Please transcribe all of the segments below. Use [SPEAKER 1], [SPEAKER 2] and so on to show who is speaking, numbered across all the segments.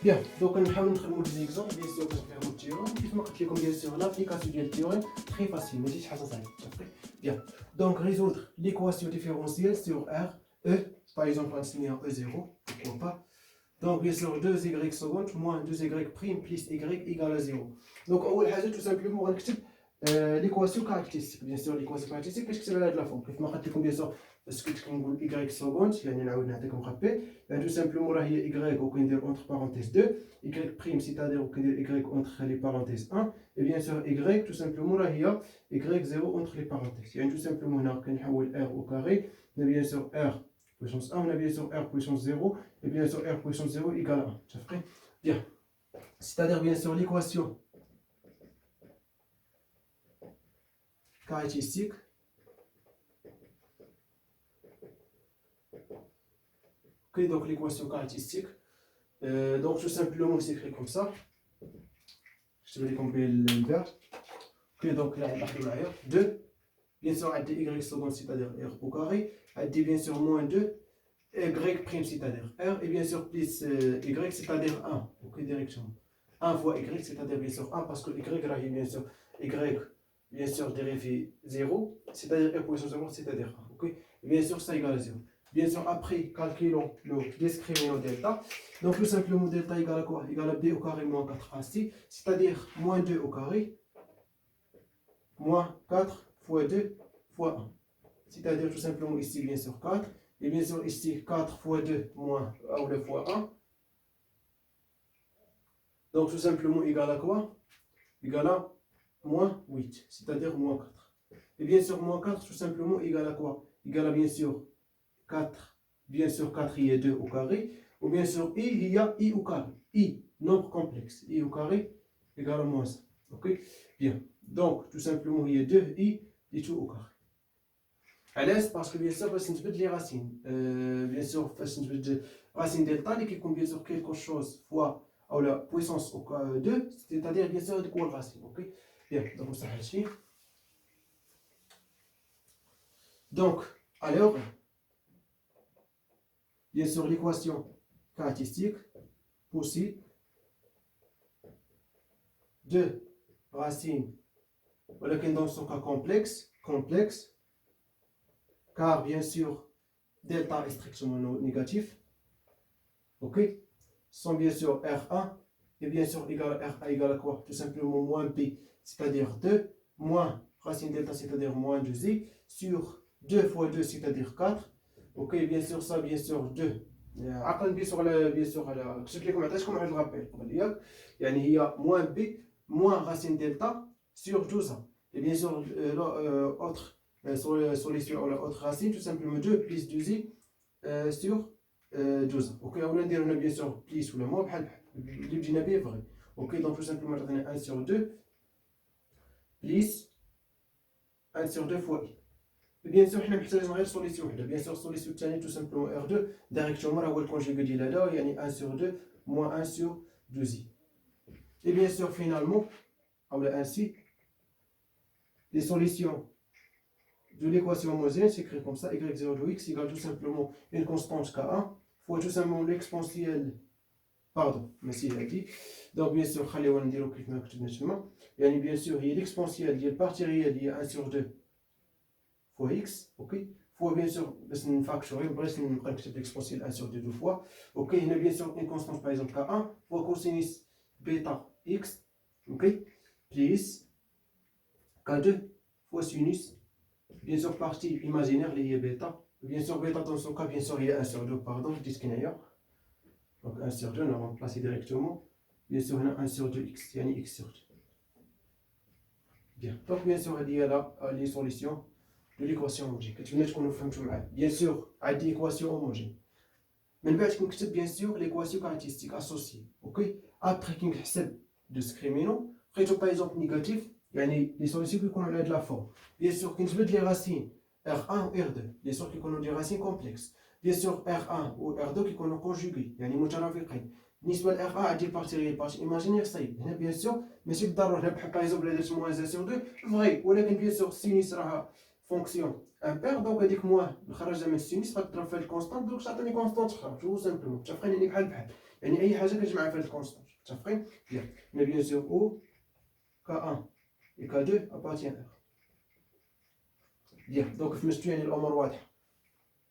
[SPEAKER 1] Bien, donc نحاول نخدموا des exemples bien sûr باش نفهموا التيوريم كيف ما قلت لكم bien sûr l'application ديال التيوريم très facile ماشي حاجه صعيبه صافي. Bien, donc résoudre l'équation différentielle sur R E par exemple on va E0 pourquoi pas. Donc bien sûr 2y seconde moins 2y prime plus y égale à 0. Donc اول حاجه tout simplement غنكتب l'équation caractéristique. Bien sûr l'équation caractéristique كاش كتبها لهاد لا فورم كيف ما قلت لكم bien sûr باسكو كنقول y seconde يعني نعاود نعطيكم رابي يعني tout simplement راه هي y وكندير entre parenthèses 2 y prime c'est-à-dire وكندير y entre les parenthèses 1 et bien sûr y tout simplement راه هي y0 entre les parenthèses يعني tout simplement هنا كنحول r au carré bien sûr r puissance 1 on a bien sûr r puissance 0 et bien sûr r puissance 0 égale 1 صافي. Bien, c'est-à-dire bien sûr l'équation caractéristique ok donc l'équation caractéristique donc tout simplement c'est écrit comme ça je vais décomposer le verbe ok donc là معايا 2 bien sûr عندي y seconde c'est-à-dire r au carré عندي bien sûr moins 2 y prime c'est-à-dire r et bien sûr plus y c'est-à-dire 1 ok directement 1 fois y c'est-à-dire bien sûr 1 parce que y là bien sûr y bien sûr dérivé 0 c'est-à-dire r puissance 0 c'est-à-dire 1 ok et bien sûr ça égale à 0. Bien sûr, après, calculons le discriminant delta. Donc, tout simplement, delta égale à quoi? Égale à b au carré moins 4ac, c'est-à-dire moins 2 au carré, moins 4 fois 2 fois 1. C'est-à-dire tout simplement ici, bien sûr, 4. Et bien sûr, ici, 4 fois 2 moins ou le fois 1. Donc, tout simplement, égale à quoi? Égale à moins 8, c'est-à-dire moins 4. Et bien sûr, moins 4, tout simplement, égale à quoi? Égale à bien sûr 4, bien sûr 4 il y a 2 au carré, ou bien sûr il y a i au carré, i, nombre complexe, i au carré égale à moins 1. Ok, bien, donc tout simplement il y a 2 i et tout au carré. À l'aise parce que bien sûr, parce que les racines, bien sûr, parce que racine delta, qui compte bien sûr quelque chose fois ou la puissance au 2, c'est-à-dire bien sûr de quoi racine. Ok, bien, donc ça ici. Donc, alors, bien sûr, l'équation caractéristique possède deux racines, voilà qui est dans son cas complexe, car bien sûr, delta est strictement négatif, ok, sont bien sûr R1, et bien sûr R1 égale à quoi? Tout simplement moins B, c'est-à-dire 2, moins racine delta, c'est-à-dire moins 2i, sur 2 fois 2, c'est-à-dire 4, ok, bien sûr ça, bien sûr 2. عقلا bien sûr على قلت لكم عطيتكم واحد الرابيل قبل ياك يعني هي موان بي موان راسين دلتا سور 12 et bien sûr autre solution ou autre racine tout simplement 2 plus 2i sur 12 ok on a ندير هنا bien sûr plus ولا moins بحال اللي بدينا به فغي ok donc tout simplement تعطينا 1 sur 2 plus 1 sur 2 fois i. Bien sûr, nous avons une solution. Bien sûr, la solution est tout simplement R2. Directement, on va le conjuguer de là, il y a 1 sur 2 moins 1 sur 2i. Et bien sûr, finalement, on a ainsi les solutions de l'équation homogène s'écrit comme ça y0 de x égale tout simplement une constante k1 fois tout simplement l'exponentielle. Pardon, mais si il a dit. Donc, bien sûr, on va dire que bien sûr, il y a l'exponentielle, il y a partie réelle, il y a 1 sur 2. fois x, ok, fois bien sûr, باش نفاكتوري بغيت نبقى نكتب l'exponentielle 1 sur 2 deux fois, ok, هنا bien sûr une constante par exemple k1 fois cosinus bêta x, ok, plus k2 fois sinus, bien sûr partie imaginaire اللي هي bêta, bien sûr bêta dans ce cas bien sûr il y a 1 sur 2 pardon, je dis ce qu'il y a, donc 1 sur 2 on va remplacer directement, bien sûr هنا 1 sur 2 x, يعني x sur 2. Bien, donc bien sûr il y a là les solutions de l'équation homogène. Bien sûr, à l'équation homogène. Mais nous allons bien sûr l'équation caractéristique associée. Ok? Après qu'on ait discriminant, par exemple négatif, il y a les solutions qui ont de la forme. Bien sûr, qu'on ait les racines R1 ou R2. Bien sûr, qui ont des racines complexes. Bien sûr, R1 ou R2 qui ont conjugué. Il y a les مترافقين. بالنسبة ل R1 عندي البارتي ريال البارتي إيماجينير صعيب. هنا bien sûr ماشي بالضرورة. هنا بحال par exemple إذا درت موان 1 sur 2 فغي ولكن bien sûr سينيس راها فونكسيون امبير دونك هذيك موان الخرجه من سينوس غتضرب فيها الكونستانت دونك تعطيني كونستانت اخرى تو سامبلومون متفقين يعني بحال بحال يعني اي حاجه كتجمع فيها الكونستانت متفقين بيان مي بيان سور او K1 et K2 appartient à R. Bien, donc je me suis dit l'omar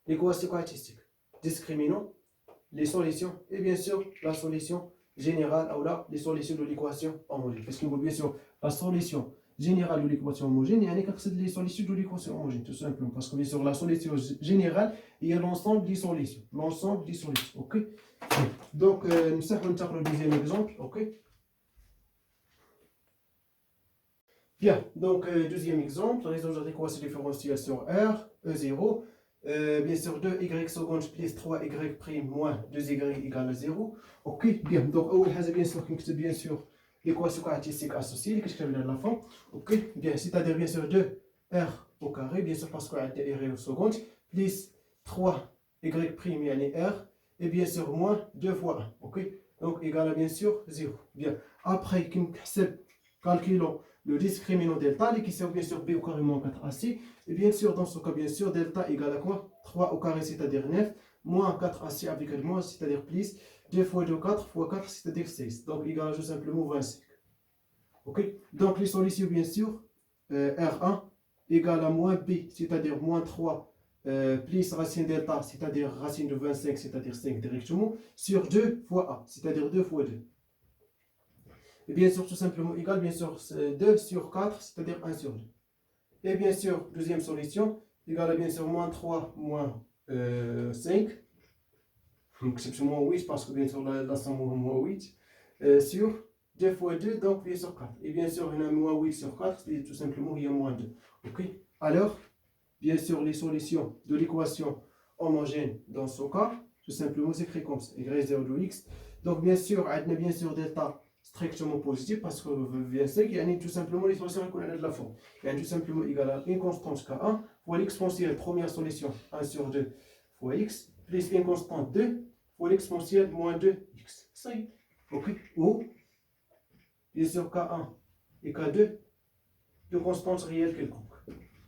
[SPEAKER 1] l'équation caractéristique. Discriminons les solutions et bien sûr la solution générale ou là les solutions de l'équation homogène. Parce qu'on veut bien sûr la solution générale de l'équation homogène et les solutions de l'équation homogène tout simplement. Parce que bien sûr la solution générale il y a l'ensemble des solutions. L'ensemble des solutions. Ok. Donc nous allons le deuxième exemple. Ok. Bien, donc deuxième exemple, résoudre l'équation différentielle sur R, E0, bien sûr 2y seconde plus 3y prime moins 2y égale à 0. Ok, bien, donc أول حاجة bien sûr كنكتب bien sûr l'équation caractéristique associée اللي كتكتب لها la fin. Ok, bien, c'est-à-dire bien sûr 2r au carré, bien sûr parce qu'on a r au seconde, plus 3y prime يعني r, et bien sûr moins 2 fois 1. Ok, donc égale à bien sûr 0. Bien, après كنحسب calculons le discriminant delta, qui sert bien sûr b au carré moins 4ac, et bien sûr dans ce cas bien sûr delta égale à quoi 3 au carré c'est-à-dire 9, moins 4ac avec le moins c'est-à-dire plus 2 fois 2 4 fois 4 c'est-à-dire 6, donc égale à tout simplement 25. Ok, donc les solutions bien sûr R1 égale à moins b c'est-à-dire moins 3 plus racine delta c'est-à-dire racine de 25 c'est-à-dire 5 directement sur 2 fois a c'est-à-dire 2 fois 2. Et bien sûr, tout simplement égal, bien sûr, 2 sur 4, c'est-à-dire 1 sur 2. Et bien sûr, deuxième solution, égale à bien sûr moins 3 moins 5. Donc c'est moins 8 parce que bien sûr la somme est moins 8. Sur 2 fois 2, donc bien sûr 4. Et bien sûr, il y a moins 8 sur 4, c'est tout simplement il y a moins 2. Ok. Alors, bien sûr, les solutions de l'équation homogène dans ce cas, tout simplement c'est écrit comme ça, y0 de x. Donc bien sûr, on a bien sûr delta strictement positif parce que bien sûr, il y a tout simplement les solutions qu'on a de la forme. Il y a tout simplement égal à une constante K1 fois l'exponentielle première solution 1 sur 2 fois x plus une constante 2 fois l'exponentielle moins 2x. Ça y est. Ok. Ou bien sûr K1 et K2 de constantes réelles quelconques.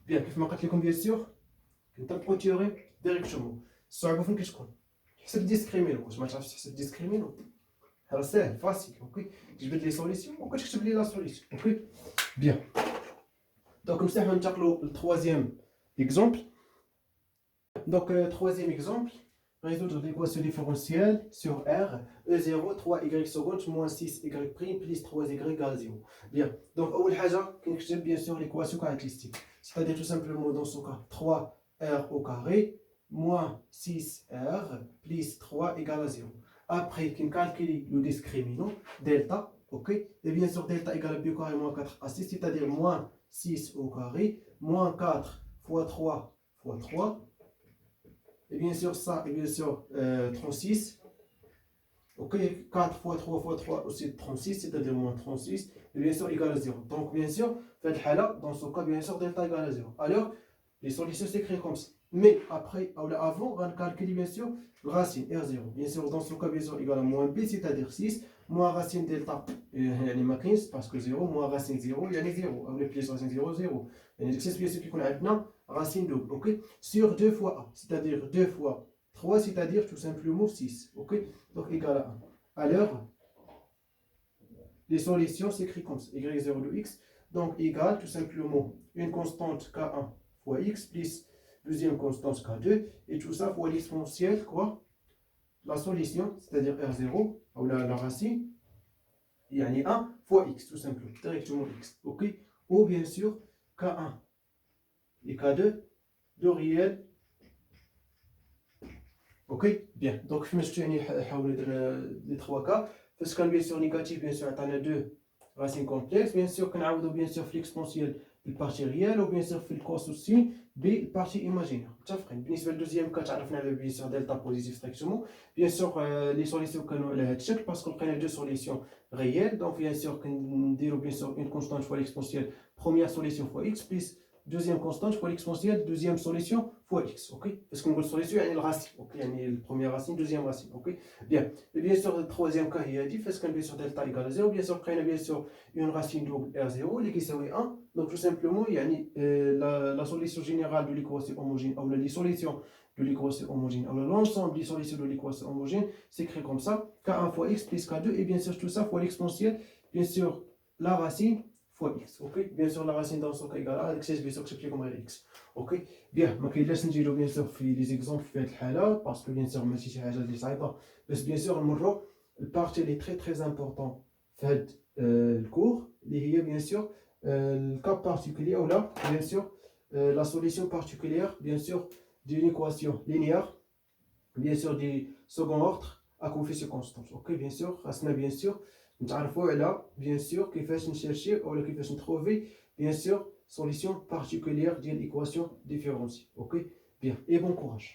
[SPEAKER 1] Bien, كيف ما قلت لكم bien sûr كنطبقوا التيوريم ديريكتومون. الصعوبة فين كتكون؟ حسب الديسكريمينو، واش ما تعرفش تحسب الديسكريمينو؟ راه ساهل فاسيل. اوكي، تجبد لي سوليسيون وكتكتب لي لا سوليسيون. اوكي بيان. دونك نفتحو ننتقلو للتروازيام اكزومبل. Donc, troisième exemple, résoudre l'équation différentielle sur R, E0, 3y seconde, moins 6y prime, plus 3y égale 0. Bien, donc, أول حاجة كنكتب bien sûr l'équation caractéristique. C'est-à-dire tout simplement dans ce cas, 3r au carré, moins 6r, plus 3 égale à 0. Après, qu'on calcule le discriminant, delta, ok, et bien sûr delta égale à b au carré moins 4ac, c'est-à-dire moins 6 au carré, moins 4 fois 3 fois 3, et bien sûr ça, et bien sûr 36, ok, 4 fois 3 fois 3 aussi 36, c'est-à-dire moins 36, et bien sûr égal à 0. Donc bien sûr, dans ce cas, bien sûr delta égale à 0. Alors, les solutions s'écrivent comme ça. Mais après, avant, on va calculer bien sûr racine R0. Bien sûr, dans ce cas, bien sûr, égal à moins B, c'est-à-dire 6, moins racine delta, il y a 15, parce que 0, moins racine 0, il y a 0. On plus racine 0, 0. Il y a bien sûr qui qu'on a maintenant, racine double, ok, sur 2 fois A, c'est-à-dire 2 fois 3, c'est-à-dire tout simplement 6, ok, donc égal à 1. Alors, les solutions s'écrivent comme ça, y0 de x, donc égal tout simplement une constante k1 fois x plus deuxième constante k2, et tout ça fois l'exponentielle, quoi, la solution, c'est-à-dire r0, ou la racine, il y a 1 fois x, tout simplement, directement x, ok, ou bien sûr k1 et k2 de réel. Ok, bien. Donc, je me suis dit les trois cas. Parce qu'un bien sûr négatif, bien sûr, on a deux racines complexes. Bien sûr, qu'on a bien sûr l'exponentielle de partie réelle, ou bien sûr, le cos aussi de partie imaginaire. بالنسبة للدوزيام كا تعرفنا على bien sûr delta positif strictement. Bien sûr, les solutions كانوا على هذا الشكل parce qu'on a deux solutions réelles. Donc, bien sûr, كنديروا bien sûr une constante fois l'exponentielle première solution fois x plus deuxième constante fois l'exponentielle deuxième solution fois x, ok, parce qu'on veut solution il y a le racine, ok, il y a la première racine, deuxième racine, ok, bien. Et bien sûr le troisième cas il y a dit parce qu'on bien sûr delta égale à 0, bien sûr on a bien sûr une racine double r0 qui est 1, Donc tout simplement, la solution générale de l'équation homogène, ou les solutions de l'équation homogène, ou l'ensemble des solutions de l'équation homogène, s'écrit comme ça, K1 fois X plus K2, et bien sûr tout ça fois l'exponentielle, bien sûr la racine fois X, ok? Bien sûr la racine dans son cas égale à X, bien sûr que c'est comme X, ok? Bien, ما كاينلاش نديرو bien sûr في les exemples في هاد الحالة, parce que bien sûr ماشي شي حاجة اللي صعيبة, بس bien sûr نمرو البارتي اللي très important في هاد الكور, اللي هي bien sûr le cas particulier, ou là, bien sûr, la solution particulière, bien sûr, d'une équation linéaire, bien sûr, du second ordre à coefficient constant. Ok, bien sûr, bien sûr, là, bien sûr, qu'il faut chercher ou qu'il faut trouver, bien sûr, solution particulière d'une équation différentielle. Ok, bien, et bon courage.